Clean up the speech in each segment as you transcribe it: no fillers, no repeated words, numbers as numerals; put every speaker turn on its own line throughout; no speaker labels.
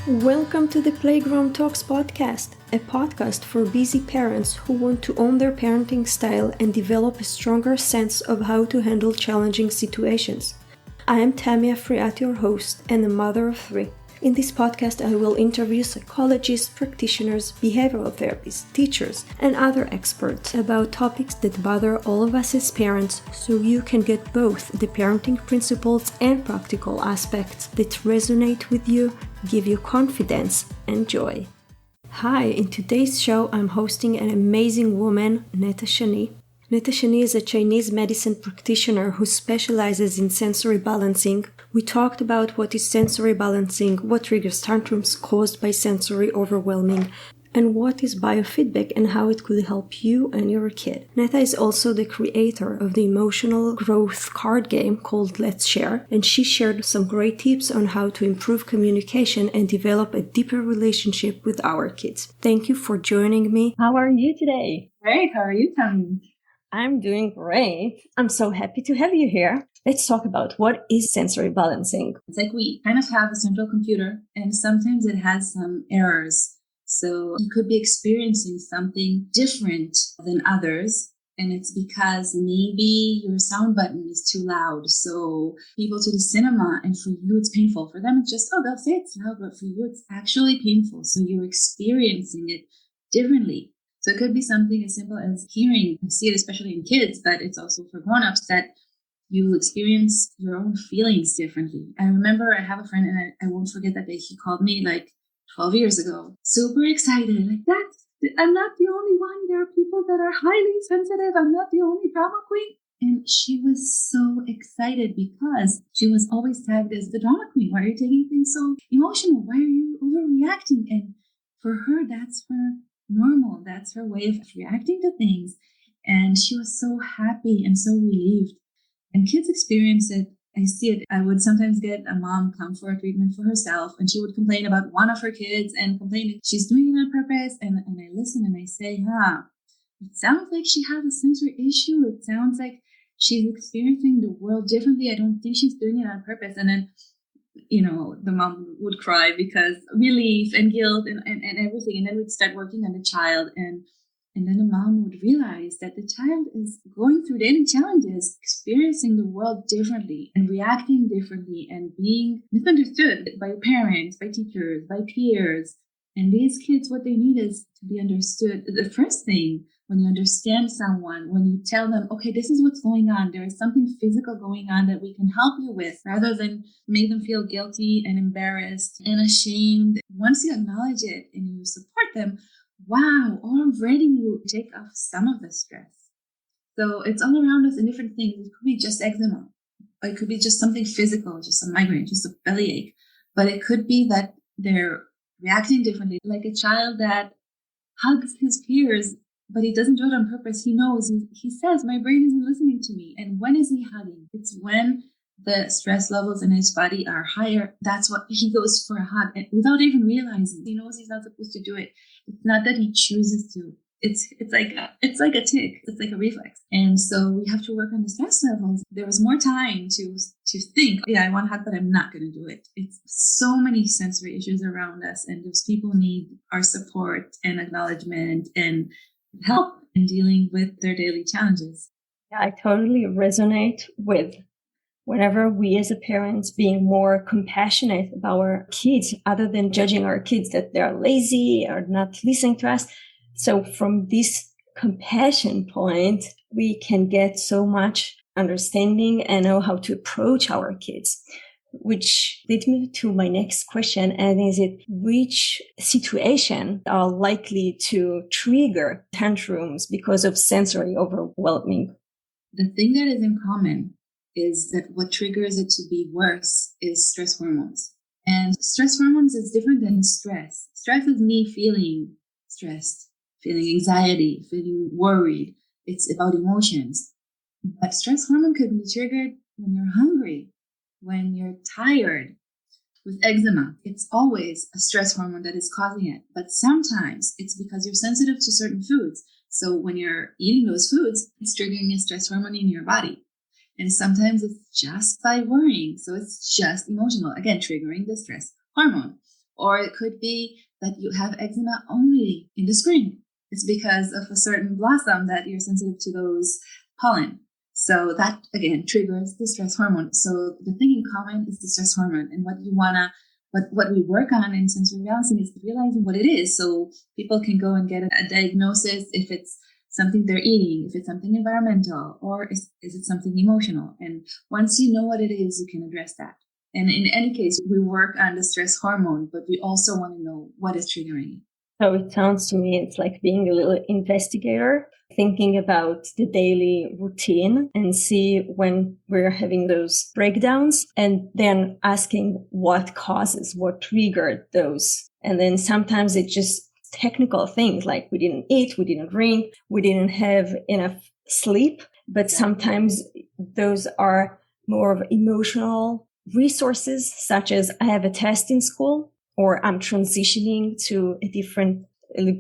Welcome to the Playground Talks podcast, a podcast for busy parents who want to own their parenting style and develop a stronger sense of how to handle challenging situations. I am Tamia Friat, your host and a mother of three. In this podcast, I will interview psychologists, practitioners, behavioral therapists, teachers, and other experts about topics that bother all of us as parents, so you can get both the parenting principles and practical aspects that resonate with you, give you confidence and joy. Hi, in today's show, I'm hosting an amazing woman, Neta Shani. Neta Shani is a Chinese medicine practitioner who specializes in sensory balancing. We talked about what is sensory balancing, what triggers tantrums caused by sensory overwhelming, and what is biofeedback and how it could help you and your kid. Neta is also the creator of the emotional growth card game called Let's Share, and she shared some great tips on how to improve communication and develop a deeper relationship with our kids. Thank you for joining me. How are you today?
Great. How are you, Tammy?
I'm doing great. I'm so happy to have you here. Let's talk about what is sensory balancing.
It's like we kind of have a central computer, and sometimes it has some errors. So you could be experiencing something different than others, and it's because maybe your sound button is too loud. So people to the cinema, and for you it's painful. For them it's just, they'll say it's loud, but for you it's actually painful. So you're experiencing it differently. So it could be something as simple as hearing. I see it especially in kids, but it's also for grown-ups that you experience your own feelings differently. I remember I have a friend, and I won't forget that day. He called me like 12 years ago, super excited, like that. I'm not the only one. There are people that are highly sensitive. I'm not the only drama queen. And she was so excited because she was always tagged as the drama queen. Why are you taking things so emotional? Why are you overreacting? And for her, that's her normal. That's her way of reacting to things. And she was so happy and so relieved. And kids experience it. I see it. I would sometimes get a mom come for a treatment for herself, and she would complain about one of her kids and complain she's doing it on purpose. And I listen and I say, it sounds like she has a sensory issue. It sounds like she's experiencing the world differently. I don't think she's doing it on purpose. And then the mom would cry because relief and guilt and everything. And then we'd start working on the child. And then the mom would realize that the child is going through daily challenges, experiencing the world differently and reacting differently and being misunderstood by parents, by teachers, by peers. And these kids, what they need is to be understood. The first thing, when you understand someone, when you tell them, okay, this is what's going on, there is something physical going on that we can help you with, rather than make them feel guilty and embarrassed and ashamed. Once you acknowledge it and you support them, wow, already you take off some of the stress. So it's all around us in different things. It could be just eczema. It could be just something physical, just a migraine, just a bellyache. But it could be that they're reacting differently, like a child that hugs his peers, but he doesn't do it on purpose. He knows, he says, my brain isn't listening to me. And when is he hugging? It's when the stress levels in his body are higher. That's what he goes for a hug, and without even realizing. He knows he's not supposed to do it. It's not that he chooses to. It's like a tick. It's like a reflex. And so we have to work on the stress levels. There was more time to think, I want to hug, but I'm not going to do it. It's so many sensory issues around us, and those people need our support and acknowledgement and help in dealing with their daily challenges.
Yeah, I totally resonate with whenever we as a parents being more compassionate about our kids, other than judging our kids that they're lazy or not listening to us. So from this compassion point, we can get so much understanding and know how to approach our kids. Which leads me to my next question, and is it which situation are likely to trigger tantrums because of sensory overwhelming?
The thing that is in common is that what triggers it to be worse is stress hormones. And stress hormones is different than stress. Stress is me feeling stressed, feeling anxiety, feeling worried. It's about emotions. But stress hormone could be triggered when you're hungry, when you're tired. With eczema, it's always a stress hormone that is causing it. But sometimes it's because you're sensitive to certain foods. So when you're eating those foods, it's triggering a stress hormone in your body. And sometimes it's just by worrying. So it's just emotional, again, triggering the stress hormone. Or it could be that you have eczema only in the spring. It's because of a certain blossom that you're sensitive to those pollen. So that, again, triggers the stress hormone. So the thing in common is the stress hormone. And what we work on in sensory balancing is realizing what it is. So people can go and get a diagnosis if it's something they're eating, if it's something environmental, or is it something emotional? And once you know what it is, you can address that. And in any case, we work on the stress hormone, but we also want to know what is triggering it.
So it sounds to me it's like being a little investigator, thinking about the daily routine and see when we're having those breakdowns and then asking what triggered those. And then sometimes it's just technical things like we didn't eat, we didn't drink, we didn't have enough sleep. But sometimes those are more of emotional resources, such as I have a test in school, or I'm transitioning to a different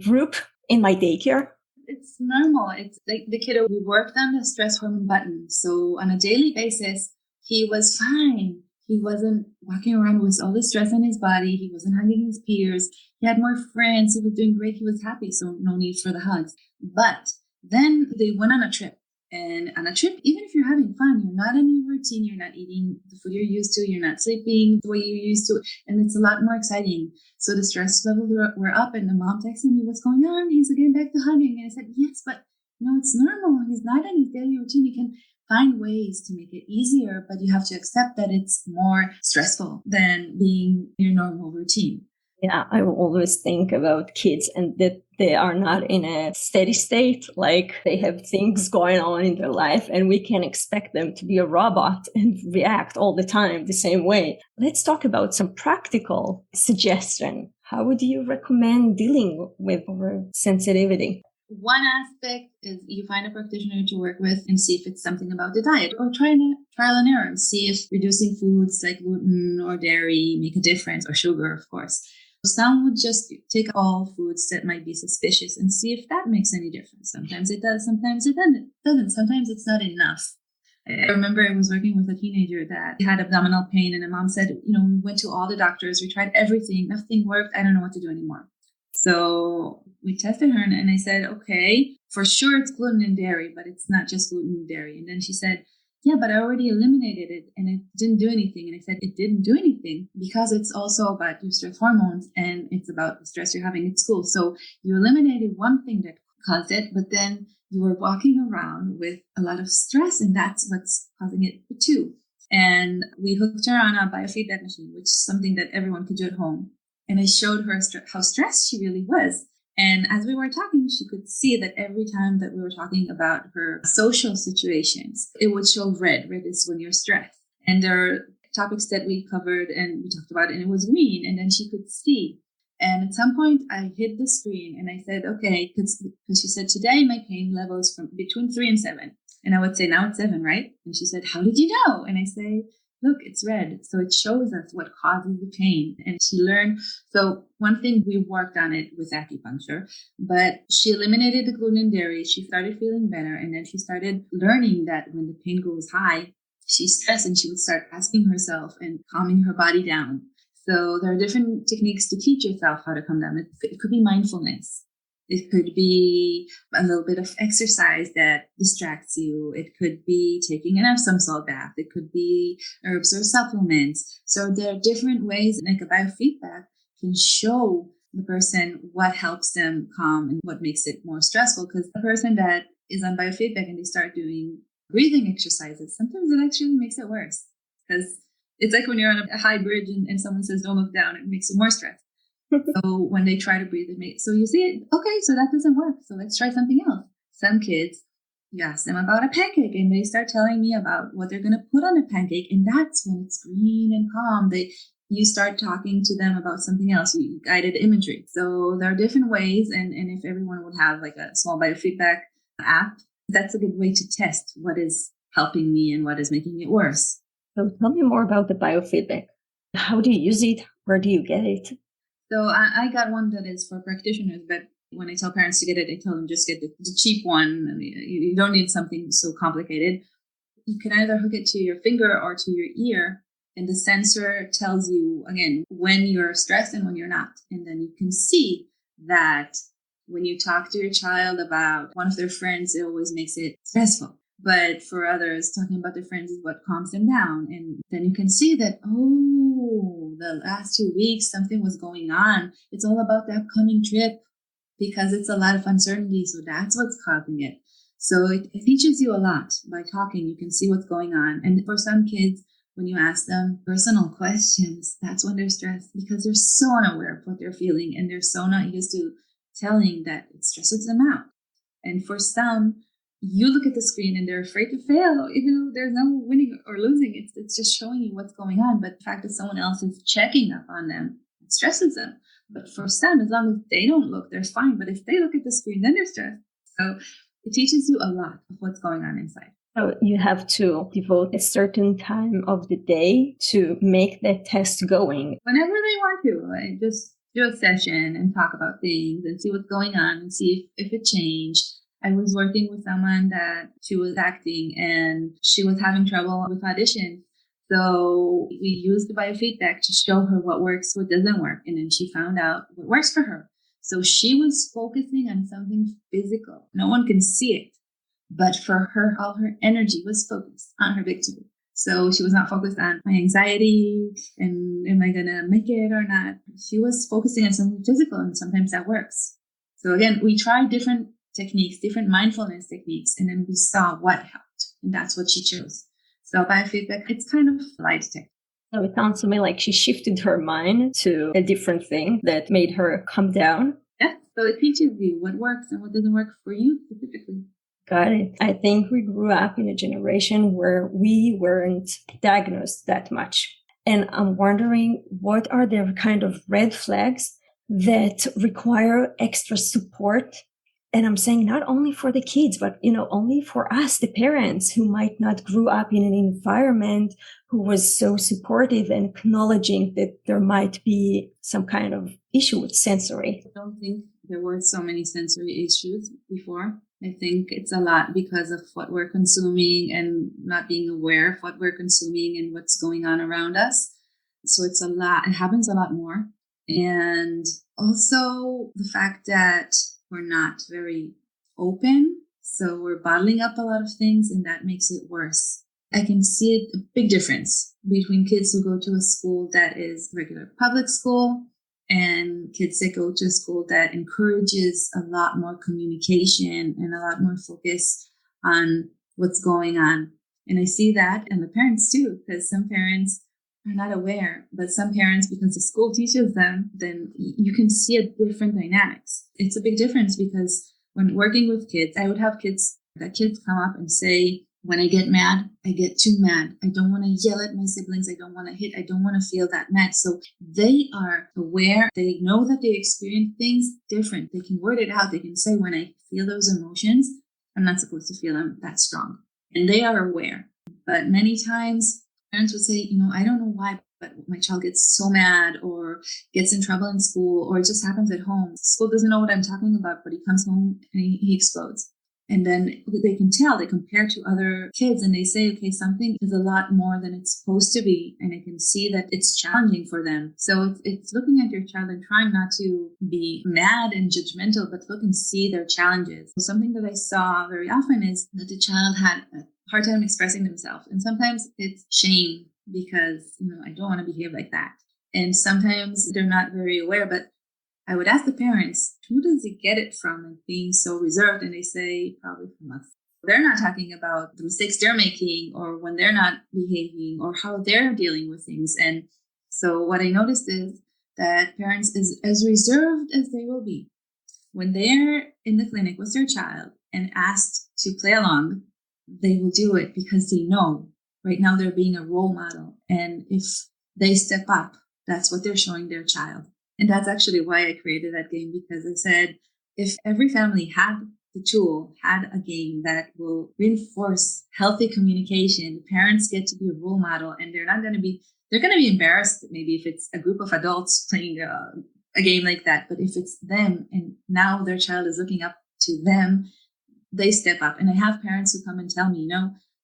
group in my daycare.
It's normal. It's like the kiddo, we worked on the stress hormone button. So on a daily basis, he was fine. He wasn't walking around with all the stress on his body. He wasn't hugging his peers. He had more friends. He was doing great. He was happy. So no need for the hugs. But then they went on a trip. And on a trip, even if you're having fun, you're not in your routine, you're not eating the food you're used to, you're not sleeping the way you're used to, and it's a lot more exciting. So the stress levels were up, and the mom texted me, "What's going on?" He's getting back to hugging. And I said, "Yes, but it's normal. He's not in his daily routine. You can find ways to make it easier, but you have to accept that it's more stressful than being your normal routine."
Yeah, I will always think about kids and that they are not in a steady state, like they have things going on in their life and we can expect them to be a robot and react all the time the same way. Let's talk about some practical suggestion. How would you recommend dealing with oversensitivity?
One aspect is you find a practitioner to work with and see if it's something about the diet, or trial and error and see if reducing foods like gluten or dairy make a difference, or sugar, of course. Some would just take all foods that might be suspicious and see if that makes any difference. Sometimes it does, sometimes it doesn't. Sometimes it's not enough. I remember I was working with a teenager that had abdominal pain, and the mom said, we went to all the doctors, we tried everything, nothing worked. I don't know what to do anymore. So we tested her, and I said, okay, for sure it's gluten and dairy, but it's not just gluten and dairy. And then she said, yeah, but I already eliminated it and it didn't do anything. And I said, it didn't do anything because it's also about your stress hormones and it's about the stress you're having at school. So you eliminated one thing that caused it, but then you were walking around with a lot of stress, and that's what's causing it too. And we hooked her on a biofeedback machine, which is something that everyone could do at home. And I showed her how stressed she really was. And as we were talking, she could see that every time that we were talking about her social situations, it would show red. Red is when you're stressed. And there are topics that we covered and we talked about, and it was green. And then she could see. And at some point, I hid the screen and I said, okay, because she said, today my pain level is from between 3 and 7. And I would say, now it's 7, right? And she said, how did you know? And I say, look, it's red. So it shows us what causes the pain. And she learned. So one thing, we worked on it with acupuncture, but she eliminated the gluten and dairy. She started feeling better. And then she started learning that when the pain goes high, she's stressed, and she would start asking herself and calming her body down. So there are different techniques to teach yourself how to calm down. It could be mindfulness. It could be a little bit of exercise that distracts you. It could be taking an Epsom salt bath. It could be herbs or supplements. So there are different ways, like a biofeedback can show the person what helps them calm and what makes it more stressful. Because the person that is on biofeedback and they start doing breathing exercises, sometimes it actually makes it worse. Because it's like when you're on a high bridge and someone says, don't look down, it makes you more stressed. So when they try to breathe, so you see, okay, so that doesn't work. So let's try something else. Some kids, you ask them about a pancake and they start telling me about what they're going to put on a pancake. And that's when it's green and calm. You start talking to them about something else, guided imagery. So there are different ways. And if everyone would have like a small biofeedback app, that's a good way to test what is helping me and what is making it worse.
So tell me more about the biofeedback. How do you use it? Where do you get it?
So I got one that is for practitioners, but when I tell parents to get it, I tell them just get the cheap one. I mean, you don't need something so complicated. You can either hook it to your finger or to your ear, And the sensor tells you, again, when you're stressed and when you're not. And then you can see that when you talk to your child about one of their friends, it always makes it stressful. But for others, talking about their friends is what calms them down. And then you can see that, oh, the last 2 weeks, something was going on. It's all about the upcoming trip because it's a lot of uncertainty. So that's what's causing it. So it teaches you a lot by talking. You can see what's going on. And for some kids, when you ask them personal questions, that's when they're stressed because they're so unaware of what they're feeling and they're so not used to telling that it stresses them out. And for some, you look at the screen and they're afraid to fail, even though there's no winning or losing. It's just showing you what's going on. But the fact that someone else is checking up on them, it stresses them. But for some, as long as they don't look, they're fine. But if they look at the screen, then they're stressed. So it teaches you a lot of what's going on inside.
So you have to devote a certain time of the day to make that test going.
Whenever they want to, I just do a session and talk about things and see what's going on and see if it changed. I was working with someone that she was acting and she was having trouble with auditions. So we used the biofeedback to show her what works, what doesn't work. And then she found out what works for her. So she was focusing on something physical. No one can see it. But for her, all her energy was focused on her victory. So she was not focused on my anxiety and am I going to make it or not? She was focusing on something physical, and sometimes that works. So again, we tried different techniques, different mindfulness techniques, and then we saw what helped. And that's what she chose. So biofeedback, it's kind of lie detector.
So it sounds to me like she shifted her mind to a different thing that made her calm down.
Yeah. So it teaches you what works and what doesn't work for you specifically.
Got it. I think we grew up in a generation where we weren't diagnosed that much. And I'm wondering, what are the kind of red flags that require extra support? And I'm saying not only for the kids, but, only for us, the parents who might not grew up in an environment who was so supportive and acknowledging that there might be some kind of issue with sensory.
I don't think there were so many sensory issues before. I think it's a lot because of what we're consuming and not being aware of what we're consuming and what's going on around us. So it's a lot. It happens a lot more. And also the fact that we're not very open. So we're bottling up a lot of things, and that makes it worse. I can see a big difference between kids who go to a school that is regular public school and kids that go to a school that encourages a lot more communication and a lot more focus on what's going on. And I see that in the parents too, because some parents are not aware, but some parents, because the school teaches them, then you can see a different dynamics. It's a big difference because when working with kids, I would have kids come up and say, when I get mad, I get too mad. I don't want to yell at my siblings. I don't want to hit. I don't want to feel that mad. So they are aware. They know that they experience things different. They can word it out. They can say, when I feel those emotions, I'm not supposed to feel them that strong. And they are aware. But many times parents would say, I don't know why, but my child gets so mad or gets in trouble in school, or it just happens at home. School doesn't know what I'm talking about, but he comes home and he explodes. And then they can tell, they compare to other kids and they say, okay, something is a lot more than it's supposed to be. And I can see that it's challenging for them. So it's looking at your child and trying not to be mad and judgmental, but look and see their challenges. Something that I saw very often is that the child had a hard time expressing themselves. And sometimes it's shame because, I don't want to behave like that. And sometimes they're not very aware, but I would ask the parents, who does he get it from and being so reserved? And they say, probably from us. They're not talking about the mistakes they're making or when they're not behaving or how they're dealing with things. And so what I noticed is that parents is as reserved as they will be. When they're in the clinic with their child and asked to play along, they will do it because they know right now they're being a role model. And if they step up, that's what they're showing their child. And that's actually why I created that game, because I said, if every family had the tool, had a game that will reinforce healthy communication, the parents get to be a role model, and they're going to be embarrassed maybe if it's a group of adults playing a game like that. But if it's them and now their child is looking up to them, they step up. And I have parents who come and tell me,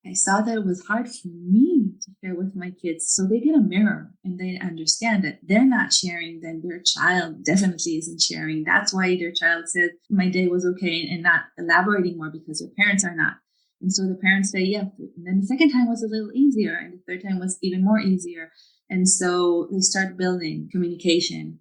I saw that it was hard for me to share with my kids. So they get a mirror and they understand that they're not sharing, then their child definitely isn't sharing. That's why their child said, my day was okay, and not elaborating more because their parents are not. And so the parents say, yeah. And then the second time was a little easier, and the third time was even more easier. And so they start building communication.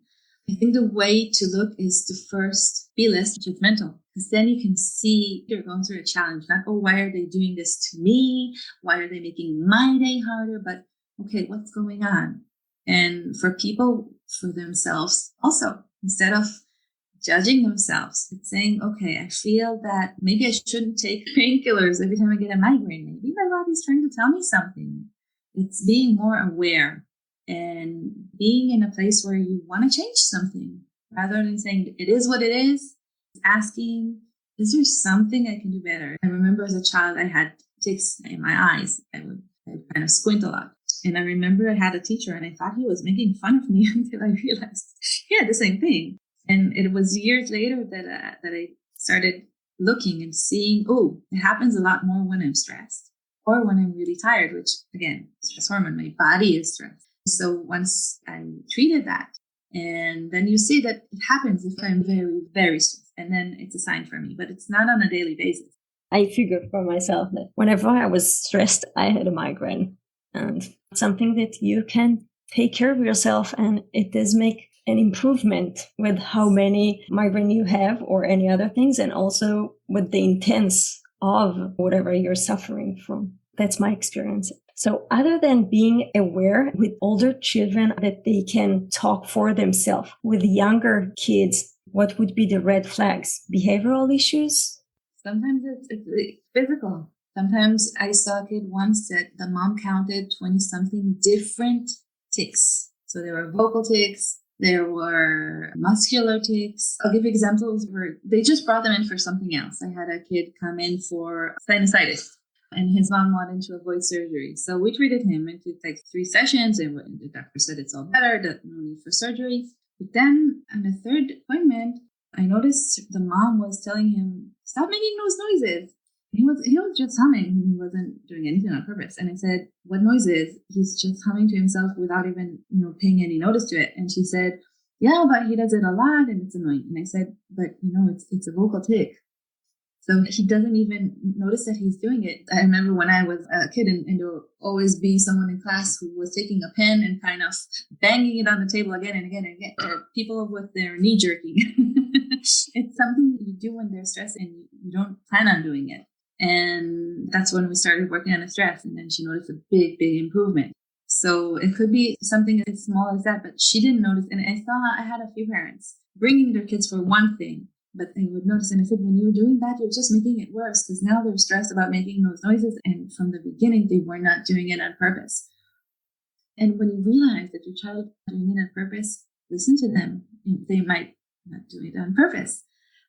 I think the way to look is to first be less judgmental, because then you can see they're going through a challenge. Not, oh, why are they doing this to me? Why are they making my day harder? But, okay, what's going on? And for people, for themselves also, instead of judging themselves, it's saying, okay, I feel that maybe I shouldn't take painkillers every time I get a migraine. Maybe my body's trying to tell me something. It's being more aware and being in a place where you want to change something rather than saying it is what it is. Asking, is there something I can do better? I remember as a child, I had tics in my eyes. I would kind of squint a lot. And I remember I had a teacher and I thought he was making fun of me until I realized he had the same thing. And it was years later that I started looking and seeing, oh, it happens a lot more when I'm stressed or when I'm really tired, which again, stress hormone, my body is stressed. So once I treated that, and then you see that it happens if I'm very, very stressed, and then it's a sign for me, but it's not on a daily basis.
I figured for myself that whenever I was stressed, I had a migraine, and something that you can take care of yourself, and it does make an improvement with how many migraine you have or any other things, and also with the intense of whatever you're suffering from. That's my experience. So other than being aware with older children that they can talk for themselves, with younger kids, what would be the red flags? Behavioral issues?
Sometimes it's physical. Sometimes I saw a kid once that the mom counted 20-something different tics. So there were vocal tics, there were muscular tics. I'll give examples where they just brought them in for something else. I had a kid come in for sinusitis, and his mom wanted to avoid surgery. So we treated him. It took like 3 sessions, and the doctor said it's all better, that no need for surgery. But then on the third appointment, I noticed the mom was telling him, stop making those noises. He was just humming. He wasn't doing anything on purpose. And I said, what noises? He's just humming to himself without even, paying any notice to it. And she said, yeah, but he does it a lot and it's annoying. And I said, but it's a vocal tic. So he doesn't even notice that he's doing it. I remember when I was a kid, and there would always be someone in class who was taking a pen and kind of banging it on the table again and again and again, or people with their knee jerking. It's something you do when they're stressed and you don't plan on doing it. And that's when we started working on the stress. And then she noticed a big, big improvement. So it could be something as small as that, but she didn't notice. And I had a few parents bringing their kids for one thing, but they would notice. And I said, when you're doing that, you're just making it worse, because now they're stressed about making those noises. And from the beginning, they were not doing it on purpose. And when you realize that your child is doing it on purpose, listen to them. They might not do it on purpose.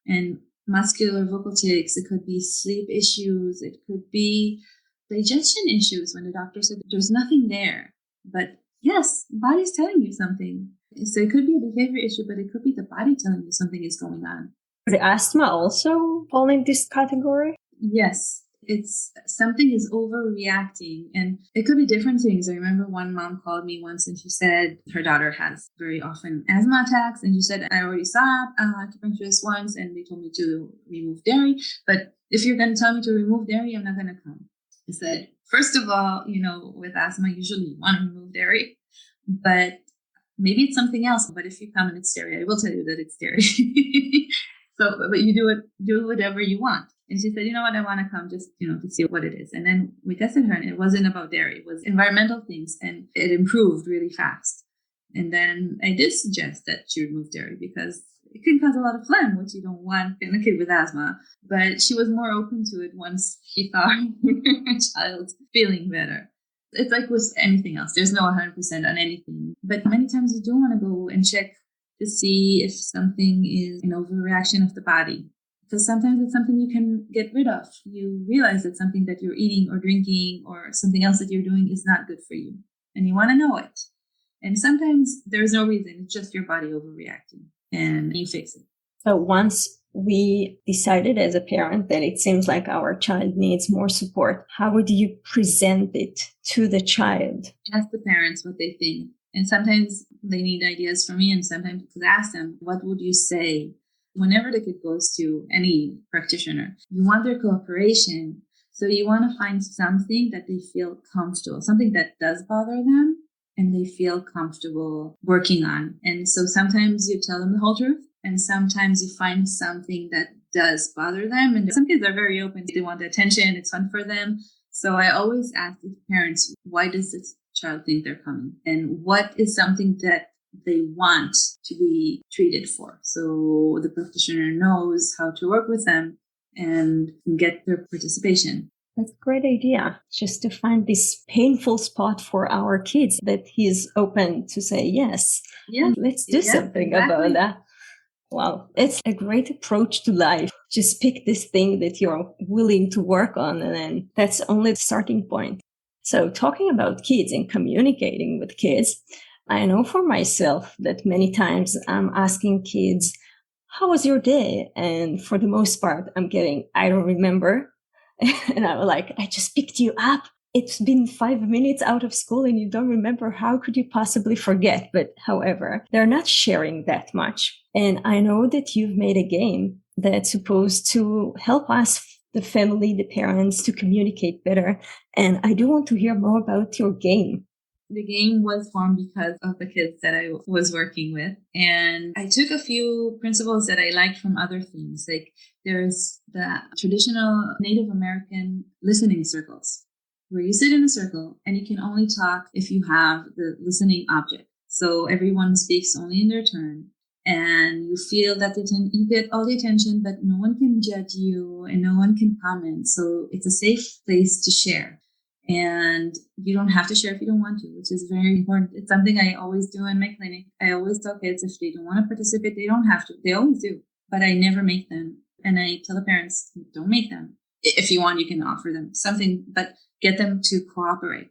And muscular vocal tics, it could be sleep issues, it could be digestion issues when the doctor said there's nothing there. But yes, the body's telling you something. So it could be a behavior issue, but it could be the body telling you something is going on.
The asthma also fall in this category?
Yes. It's something is overreacting, and it could be different things. I remember one mom called me once and she said her daughter has very often asthma attacks. And she said, I already saw acupuncturist once and they told me to remove dairy. But if you're going to tell me to remove dairy, I'm not going to come. I said, first of all, with asthma, usually you want to remove dairy, but maybe it's something else. But if you come and it's dairy, I will tell you that it's dairy. But you do whatever you want. And she said, you know what, I want to come just, to see what it is. And then we tested her, and it wasn't about dairy. It was environmental things, and it improved really fast. And then I did suggest that she remove dairy because it can cause a lot of phlegm, which you don't want in a kid with asthma. But she was more open to it once she saw her child feeling better. It's like with anything else. There's no 100% on anything. But many times you do want to go and check to see if something is an overreaction of the body. Because sometimes it's something you can get rid of. You realize that something that you're eating or drinking or something else that you're doing is not good for you. And you want to know it. And sometimes there's no reason. It's just your body overreacting. And you fix it.
So once we decided as a parent that it seems like our child needs more support, how would you present it to the child?
Ask the parents what they think. And sometimes they need ideas from me, and sometimes I ask them, what would you say? Whenever the kid goes to any practitioner, you want their cooperation. So you want to find something that they feel comfortable, something that does bother them and they feel comfortable working on. And so sometimes you tell them the whole truth, and sometimes you find something that does bother them. And some kids are very open. They want the attention. It's fun for them. So I always ask the parents, why does this child think they're coming? And what is something that they want to be treated for? So the practitioner knows how to work with them and get their participation.
That's a great idea, just to find this painful spot for our kids that he's open to say yes. Yeah, let's do something about that. Wow, it's a great approach to life. Just pick this thing that you're willing to work on, and then that's only the starting point. So talking about kids and communicating with kids, I know for myself that many times I'm asking kids, how was your day? And for the most part, I'm getting, I don't remember. And I'm like, I just picked you up. It's been 5 minutes out of school and you don't remember. How could you possibly forget? But however, they're not sharing that much. And I know that you've made a game that's supposed to help us, the family, the parents, to communicate better. And I do want to hear more about your game.
The game was formed because of the kids that I was working with. And I took a few principles that I liked from other things. Like there's the traditional Native American listening circles, where you sit in a circle and you can only talk if you have the listening object. So everyone speaks only in their turn. And you feel that you get all the attention, but no one can judge you and no one can comment. So it's a safe place to share. And you don't have to share if you don't want to, which is very important. It's something I always do in my clinic. I always tell kids if they don't want to participate, they don't have to. They always do. But I never make them. And I tell the parents, don't make them. If you want, you can offer them something, but get them to cooperate.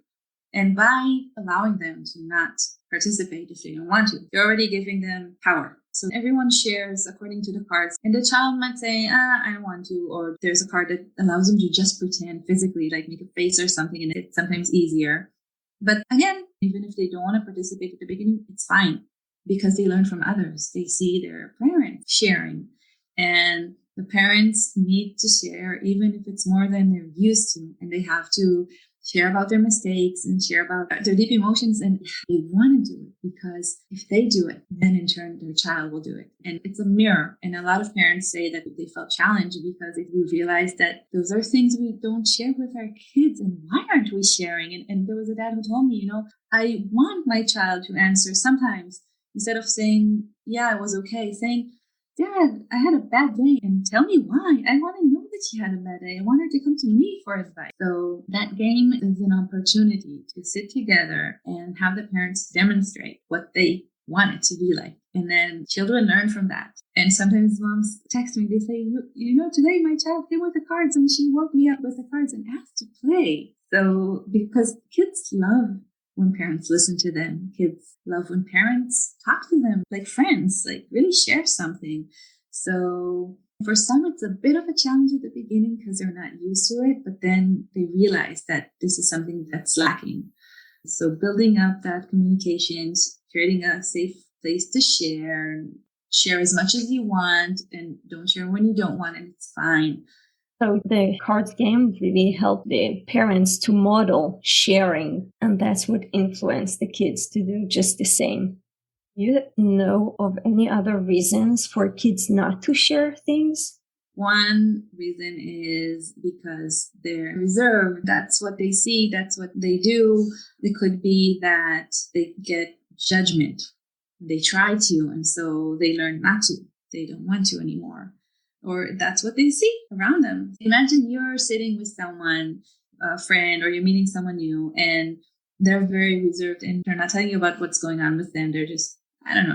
And by allowing them to not participate if they don't want to, you're already giving them power. So everyone shares according to the cards. And the child might say, I don't want to. Or there's a card that allows them to just pretend physically, like make a face or something. And it's sometimes easier. But again, even if they don't want to participate at the beginning, it's fine because they learn from others. They see their parents sharing. And the parents need to share, even if it's more than they're used to. And they have to share about their mistakes and share about their deep emotions. And they want to do it because if they do it, then in turn, their child will do it. And it's a mirror. And a lot of parents say that they felt challenged because we realized that those are things we don't share with our kids. And why aren't we sharing? And there was a dad who told me, I want my child to answer sometimes instead of saying, yeah, it was okay, saying, Dad, I had a bad day and tell me why. I want to know that she had a bad day. I want her to come to me for advice. So that game is an opportunity to sit together and have the parents demonstrate what they want it to be like. And then children learn from that. And sometimes moms text me, they say, today my child came with the cards and she woke me up with the cards and asked to play. So because kids love when parents listen to them. Kids love when parents talk to them like friends, like really share something. So for some, it's a bit of a challenge at the beginning because they're not used to it, but then they realize that this is something that's lacking. So building up that communications, creating a safe place to share as much as you want and don't share when you don't want, and it's fine.
So the cards game really helped the parents to model sharing, and that's what influenced the kids to do just the same. You know of any other reasons for kids not to share things?
One reason is because they're reserved. That's what they see. That's what they do. It could be that they get judgment. They try to, and so they learn not to. They don't want to anymore. Or that's what they see around them. Imagine you're sitting with someone, a friend, or you're meeting someone new, and they're very reserved and they're not telling you about what's going on with them. They're just,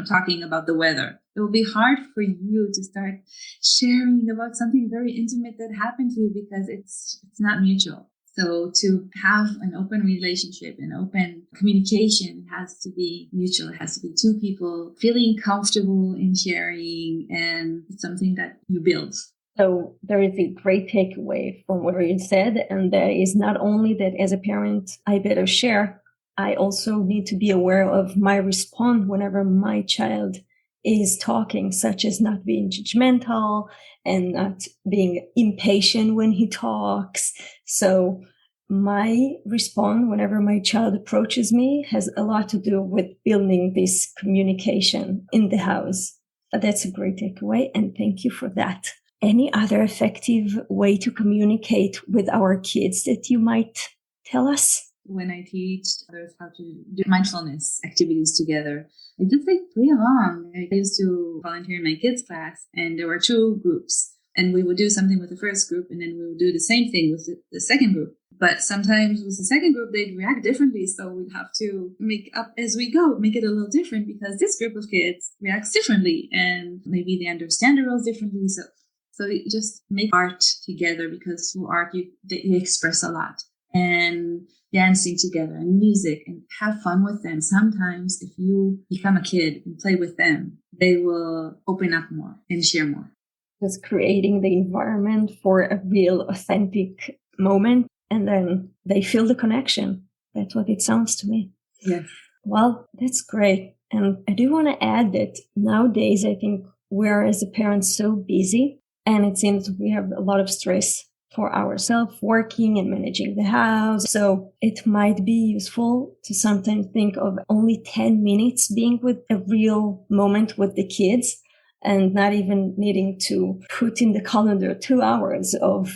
talking about the weather. It will be hard for you to start sharing about something very intimate that happened to you because it's not mutual. So to have an open relationship and open communication has to be mutual. It has to be two people feeling comfortable in sharing, and it's something that you build.
So there is a great takeaway from what you said, and that is not only that as a parent, I better share, I also need to be aware of my response whenever my child is talking, such as not being judgmental and not being impatient when he talks. So my response whenever my child approaches me has a lot to do with building this communication in the house. That's a great takeaway, and thank you for that. Any other effective way to communicate with our kids that you might tell us?
When I teach others how to do mindfulness activities together, I just play along. I used to volunteer in my kids' class, and there were two groups. And we would do something with the first group, and then we would do the same thing with the second group. But sometimes with the second group, they'd react differently. So we'd have to make up as we go, make it a little different, because this group of kids reacts differently, and maybe they understand the rules differently. So you just make art together, because through art, you express a lot. And dancing together and music, and have fun with them. Sometimes if you become a kid and play with them, they will open up more and share more.
Just creating the environment for a real authentic moment, and then they feel the connection. That's what it sounds to me.
Yes.
Well, that's great. And I do want to add that nowadays, I think we're as a parents so busy, and it seems we have a lot of stress for ourselves, working and managing the house. So it might be useful to sometimes think of only 10 minutes being with a real moment with the kids, and not even needing to put in the calendar 2 hours of,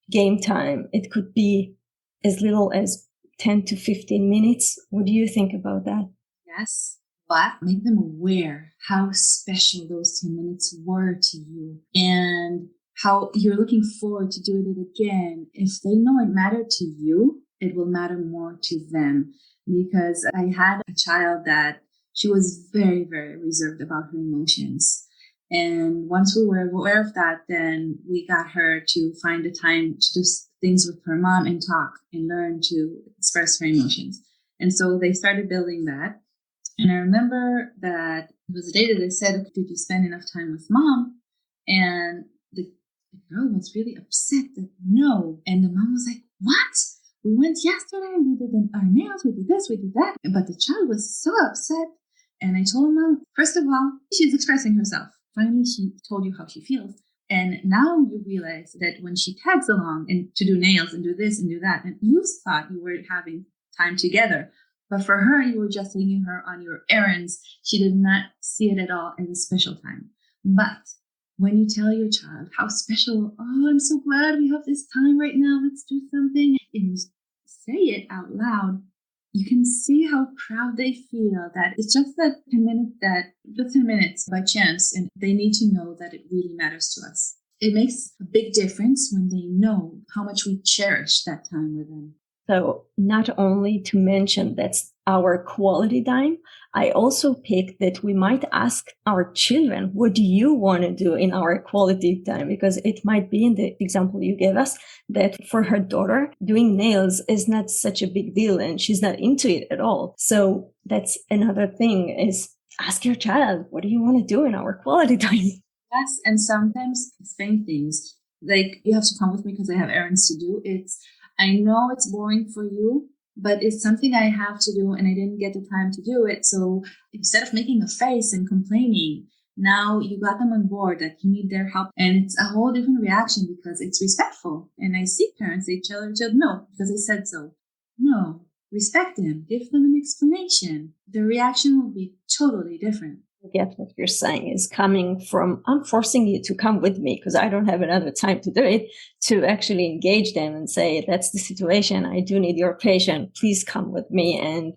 game time. It could be as little as 10 to 15 minutes. What do you think about that?
Yes, but make them aware how special those 10 minutes were to you, and how you're looking forward to doing it again. If they know it mattered to you, it will matter more to them. Because I had a child that she was very, very reserved about her emotions. And once we were aware of that, then we got her to find the time to do things with her mom and talk and learn to express her emotions. And so they started building that. And I remember that it was a day that they said, did you spend enough time with mom? And the girl was really upset that no. And the mom was like, what? We went yesterday and we did our nails, we did this, we did that. But the child was so upset. And I told mom, first of all, she's expressing herself. Finally, she told you how she feels. And now you realize that when she tags along and to do nails and do this and do that, and you thought you were having time together, but for her, you were just taking her on your errands. She did not see it at all as a special time. But when you tell your child how special, oh, I'm so glad we have this time right now, let's do something, and you say it out loud, you can see how proud they feel that it's just that 10 minutes by chance, and they need to know that it really matters to us. It makes a big difference when they know how much we cherish that time with them.
So not only to mention that's our quality time, I also picked that we might ask our children, what do you want to do in our quality time? Because it might be in the example you gave us that for her daughter, doing nails is not such a big deal and she's not into it at all. So that's another thing, is ask your child, what do you want to do in our quality time?
Yes, and sometimes explain things like, you have to come with me because I have errands to do. I know it's boring for you, but it's something I have to do and I didn't get the time to do it. So instead of making a face and complaining, now you got them on board that you need their help. And it's a whole different reaction because it's respectful. And I see parents say to their child, no, because I said so. No, respect them, give them an explanation. The reaction will be totally different.
I get what you're saying is coming from, I'm forcing you to come with me because I don't have another time to do it, to actually engage them and say, that's the situation. I do need your patience. Please come with me. And,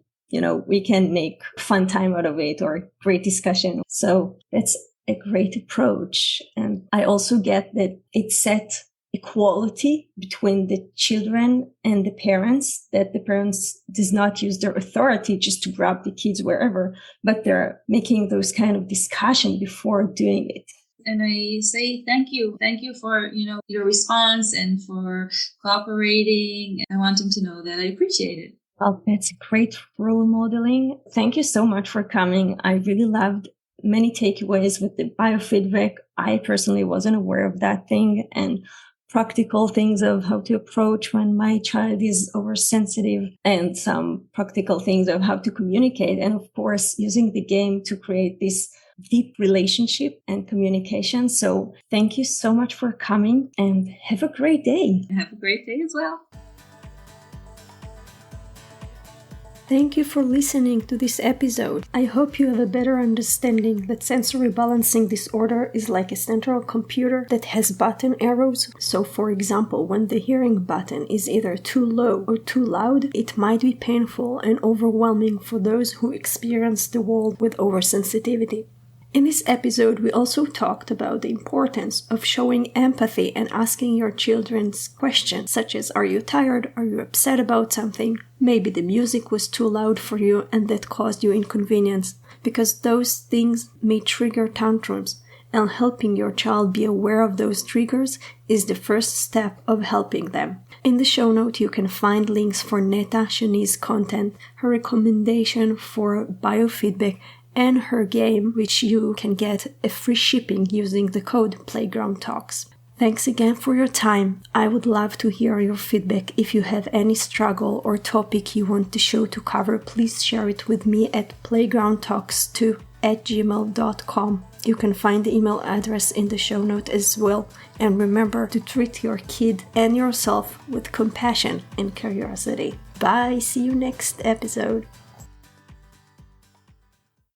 we can make fun time out of it or great discussion. So that's a great approach. And I also get that it set equality between the children and the parents, that the parents does not use their authority just to grab the kids wherever, but they're making those kind of discussion before doing it.
and I say thank you. Thank you for, your response and for cooperating. I want him to know that I appreciate it.
Well, that's great role modeling. Thank you so much for coming. I really loved many takeaways with the biofeedback. I personally wasn't aware of that thing, and practical things of how to approach when my child is oversensitive, and some practical things of how to communicate. And of course, using the game to create this deep relationship and communication. So thank you so much for coming, and have a great day.
Have a great day as well.
Thank you for listening to this episode. I hope you have a better understanding that sensory balancing disorder is like a central computer that has button arrows. So for example, when the hearing button is either too low or too loud, it might be painful and overwhelming for those who experience the world with oversensitivity. In this episode, we also talked about the importance of showing empathy and asking your children's questions, such as, are you tired? Are you upset about something? Maybe the music was too loud for you and that caused you inconvenience, because those things may trigger tantrums, and helping your child be aware of those triggers is the first step of helping them. In the show note, you can find links for Neta Shani's content, her recommendation for biofeedback, and her game, which you can get a free shipping using the code PlaygroundTalks. Thanks again for your time. I would love to hear your feedback. If you have any struggle or topic you want the show to cover, please share it with me at playgroundtalks2@gmail.com. You can find the email address in the show note as well. And remember to treat your kid and yourself with compassion and curiosity. Bye. See you next episode.